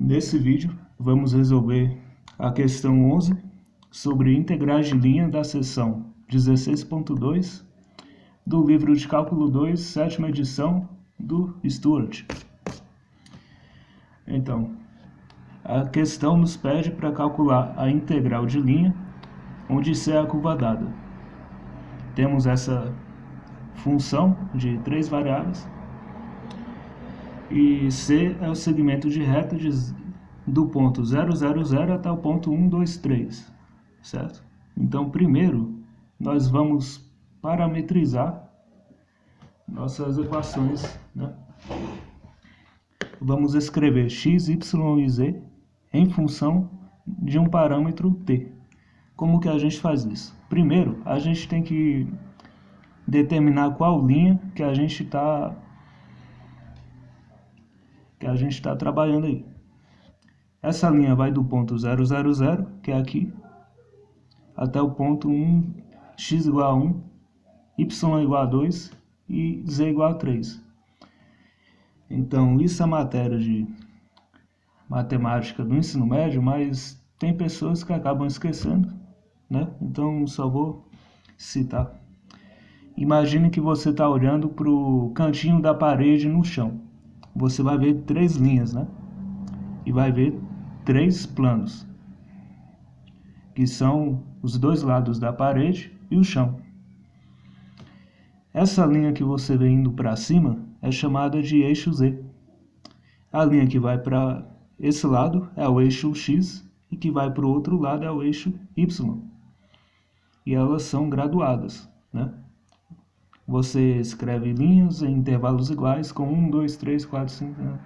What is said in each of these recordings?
Nesse vídeo, vamos resolver a questão 11 sobre integrais de linha da seção 16.2 do livro de Cálculo 2, sétima edição do Stuart. Então, a questão nos pede para calcular a integral de linha, onde C é a curva dada. Temos essa função de 3 variáveis, e C é o segmento de reta do ponto 0, 0, 0 até o ponto 1, 2, 3, certo? Então, primeiro, nós vamos parametrizar nossas equações, né? Vamos escrever x, y e z em função de um parâmetro t. Como que a gente faz isso? Primeiro, a gente tem que determinar qual linha que a gente está trabalhando aí. Essa linha vai do ponto 0, 0, 0, que é aqui, até o ponto 1, x igual a 1, y igual a 2 e z igual a 3. Então, isso é matéria de matemática do ensino médio, mas tem pessoas que acabam esquecendo, né? Então, só vou citar. Imagine que você está olhando para o cantinho da parede no chão. Você vai ver 3 linhas, né? E vai ver 3 planos, que são os 2 lados da parede e o chão. Essa linha que você vê indo para cima é chamada de eixo Z. A linha que vai para esse lado é o eixo X e que vai para o outro lado é o eixo Y. E elas são graduadas, né? Você escreve linhas em intervalos iguais com 1, 2, 3, 4, 5... Né?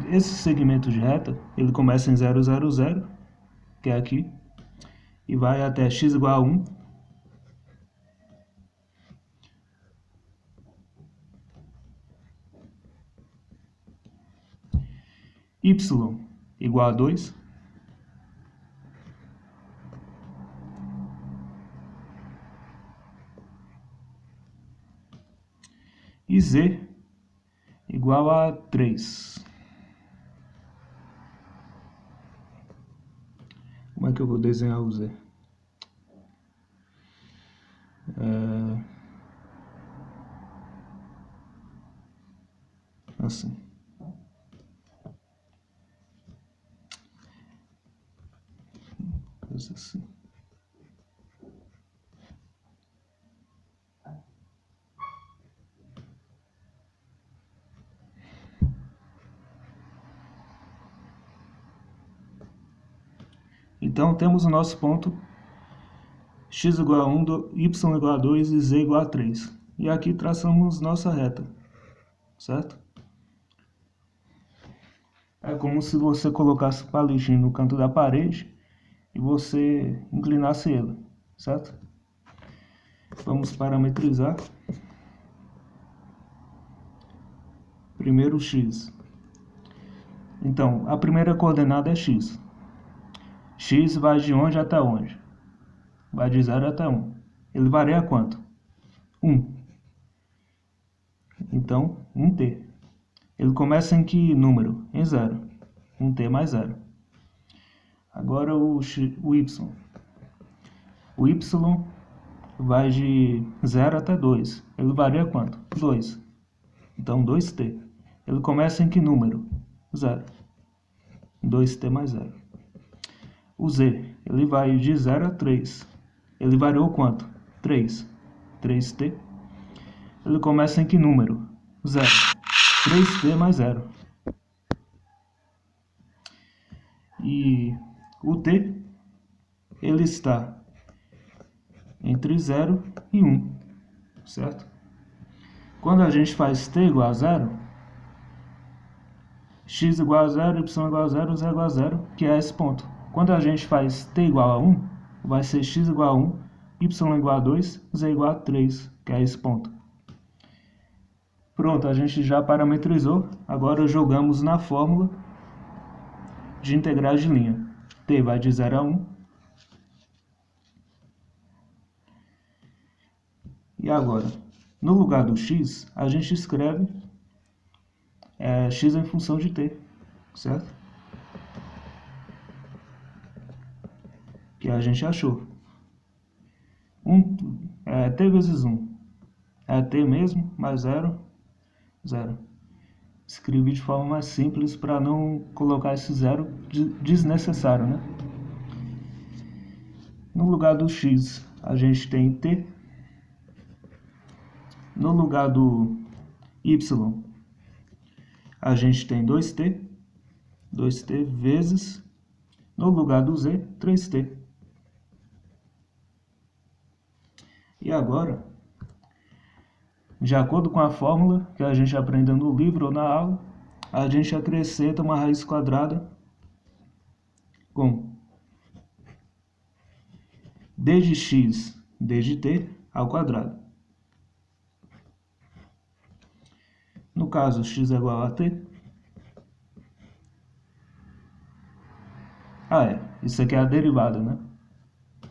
Esse segmento de reta, ele começa em 0, 0, 0, que é aqui, e vai até x igual a 1, y igual a 2, e z igual a 3. Como é que eu vou desenhar o z? Assim. Assim. Então, temos o nosso ponto x igual a 1, y igual a 2 e z igual a 3. E aqui traçamos nossa reta, certo? É como se você colocasse o palitinho no canto da parede e você inclinasse ele, certo? Vamos parametrizar. Primeiro x. Então, a primeira coordenada é x. X vai de onde até onde? Vai de 0 até 1. Ele varia quanto? 1. Então, 1t. Ele começa em que número? Em 0. 1t mais 0. Agora o y. O y vai de 0 até 2. Ele varia quanto? 2. Então, 2t. Ele começa em que número? 0. 2t mais 0. O z, ele vai de 0 a 3. Ele variou quanto? 3. 3t. Ele começa em que número? 0. 3t mais 0. E o t, ele está entre 0 e 1, certo? Quando a gente faz t igual a 0, x igual a 0, y igual a 0, z igual a 0, que é esse ponto. Quando a gente faz t igual a 1, vai ser x igual a 1, y igual a 2, z igual a 3, que é esse ponto. Pronto, a gente já parametrizou. Agora jogamos na fórmula de integrais de linha. T vai de 0 a 1. E agora, no lugar do x, a gente escreve é x em função de t, certo? Que a gente achou. T vezes 1 é t mesmo, mais 0, 0. Escrevi de forma mais simples para não colocar esse zero desnecessário, né? No lugar do x, a gente tem t. No lugar do y, a gente tem 2t. 2t vezes, no lugar do z, 3t. E agora, de acordo com a fórmula que a gente aprendeu no livro ou na aula, a gente acrescenta uma raiz quadrada com d de x, d de t ao quadrado. No caso, x é igual a t. Isso aqui é a derivada, né?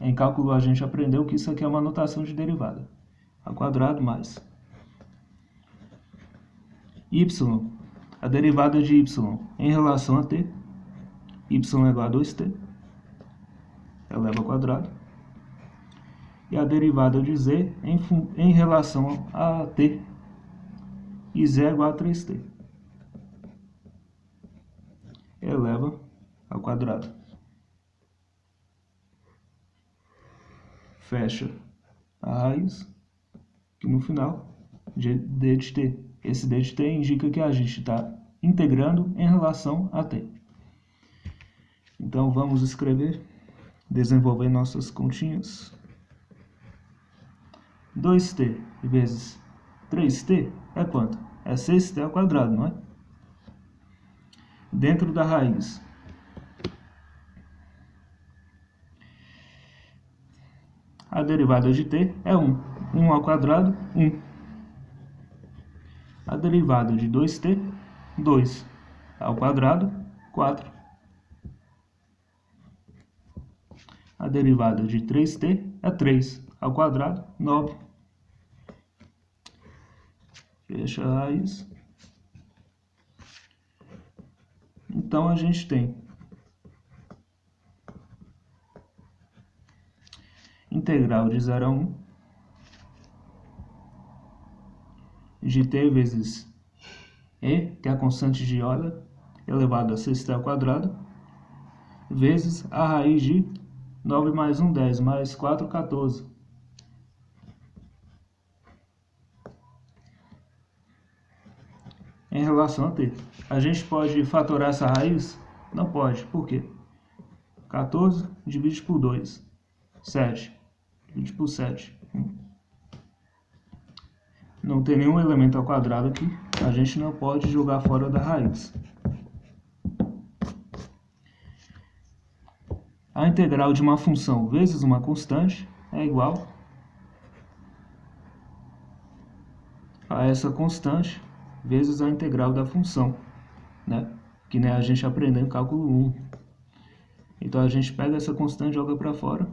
Em cálculo a gente aprendeu que isso aqui é uma notação de derivada. Ao quadrado mais y, a derivada de y em relação a t. Y é igual a 2t, eleva ao quadrado. E a derivada de z em relação a t. E z é igual a 3t, eleva ao quadrado. Fecha a raiz, que no final, d de t. Esse d de t indica que a gente está integrando em relação a t. Então vamos escrever, desenvolver nossas continhas. 2t vezes 3t é quanto? É 6t ao quadrado, não é? Dentro da raiz, a derivada de t é 1. 1 ao quadrado, 1. A derivada de 2t, 2. Ao quadrado, 4. A derivada de 3t é 3. Ao quadrado, 9. Fecha a raiz. Então a gente tem integral de 0 a 1 de t vezes e, que é a constante de Euler, elevado a 6t ao quadrado, vezes a raiz de 9 mais 1, 10, mais 4, 14. Em relação a t. A gente pode fatorar essa raiz? Não pode. Por quê? 14 divide por 2. 7. Divide por 7. Não tem nenhum elemento ao quadrado aqui. A gente não pode jogar fora da raiz. A integral de uma função vezes uma constante é igual a essa constante vezes a integral da função, né? Que nem a gente aprendeu em cálculo 1. Então a gente pega essa constante e joga para fora.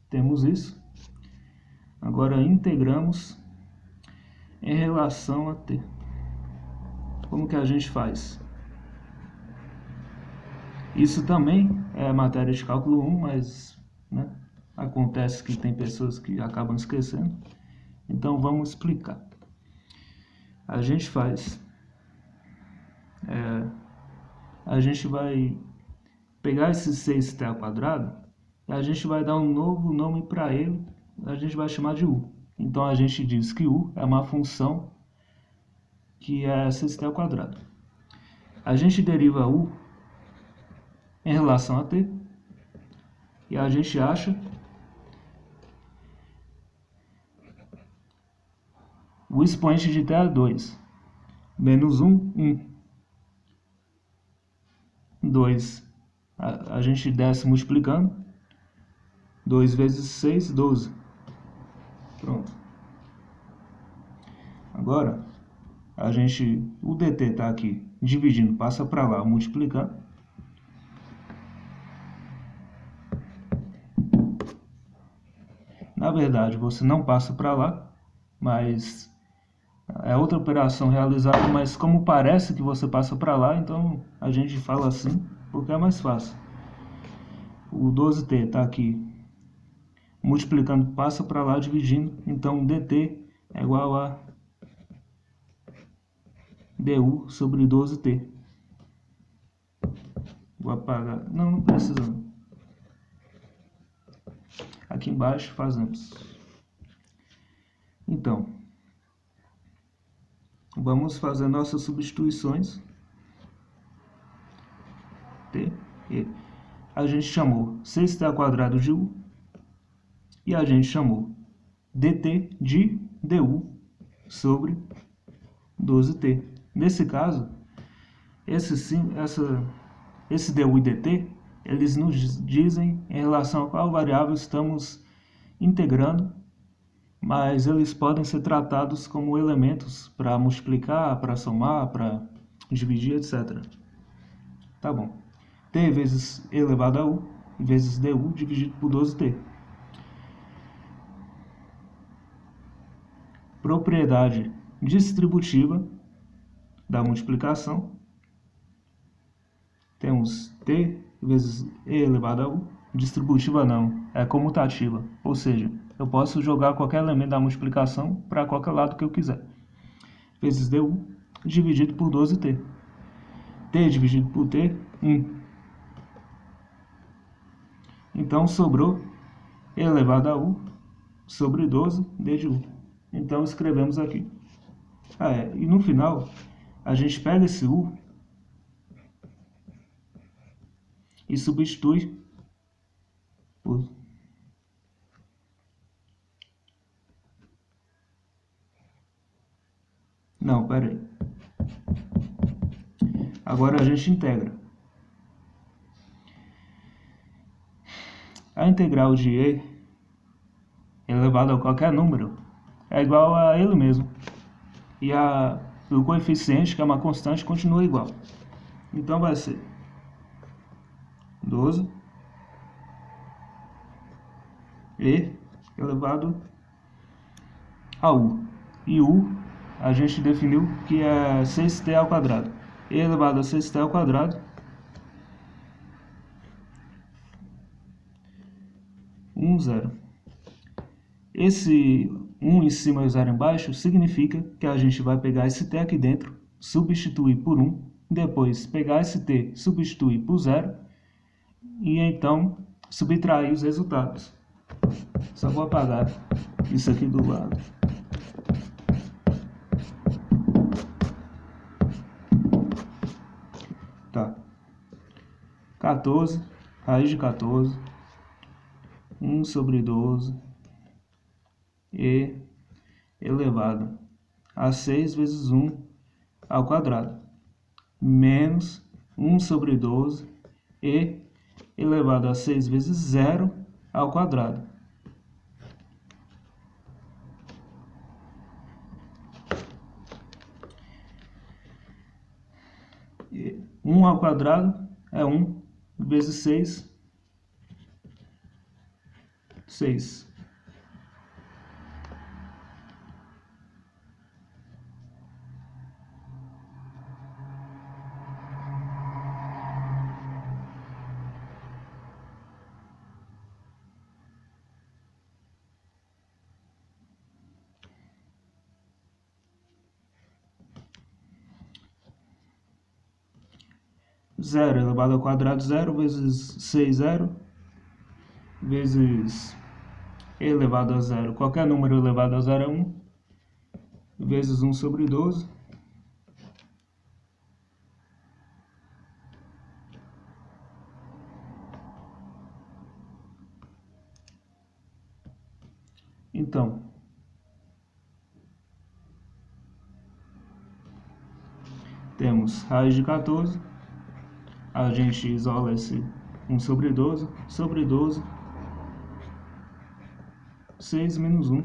Temos isso. Agora integramos em relação a t. Como que a gente faz? Isso também é matéria de cálculo 1, mas, né, acontece que tem pessoas que acabam esquecendo. Então vamos explicar. A gente faz... a gente vai pegar esse 6t ao quadrado e a gente vai dar um novo nome para ele. A gente vai chamar de u. Então a gente diz que u é uma função que é 6t ao quadrado. A gente deriva u em relação a t e a gente acha o expoente de t é 2. Menos 1, 1. 2. A gente desce multiplicando. 2 vezes 6, 12. Pronto. Agora, o dt está aqui dividindo, passa para lá, multiplicando. Na verdade, você não passa para lá, mas É outra operação realizada, mas como parece que você passa para lá, então a gente fala assim, porque é mais fácil. O 12t está aqui multiplicando, passa para lá, dividindo, então dt é igual a du sobre 12t. Vou apagar, não precisa não. Aqui embaixo fazemos. Então, vamos fazer nossas substituições. T, E. A gente chamou 6t² de u e a gente chamou dt de du sobre 12t. Nesse caso, esse du e dt, eles nos dizem em relação a qual variável estamos integrando, mas eles podem ser tratados como elementos para multiplicar, para somar, para dividir, etc. Tá bom. T vezes e elevado a u vezes du dividido por 12t. Propriedade distributiva da multiplicação. Temos t vezes e elevado a u. Distributiva não, é comutativa, ou seja, eu posso jogar qualquer elemento da multiplicação para qualquer lado que eu quiser. Vezes du dividido por 12t. T dividido por t, 1. Então sobrou e elevado a u sobre 12 d de u. Então escrevemos aqui. E no final, a gente pega esse u e substitui por... Não, pera aí. Agora a gente integra. A integral de e elevado a qualquer número é igual a ele mesmo. E o coeficiente, que é uma constante, continua igual. Então vai ser 12 e elevado a u. E u a gente definiu que é 6t². E elevado a 6t², 1, 0. Esse 1 em cima e o 0 embaixo significa que a gente vai pegar esse t aqui dentro, substituir por 1, depois pegar esse t, substituir por 0, e então subtrair os resultados. Só vou apagar isso aqui do lado. Tá. 14, raiz de 14, 1 sobre 12, e elevado a 6 vezes 1 ao quadrado, menos 1 sobre 12, e elevado a 6 vezes 0 ao quadrado. E 1 ao quadrado é 1 vezes 6, 6. Zero elevado ao quadrado, 0 vezes 6, 0, vezes e elevado a 0, qualquer número elevado a 0 é 1, vezes 1 sobre 12, então, temos raiz de 14, a gente isola esse 1 sobre 12, 6 menos 1.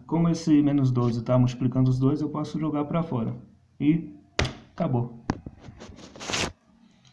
Como esse menos 12 está multiplicando os dois, eu posso jogar para fora. E acabou.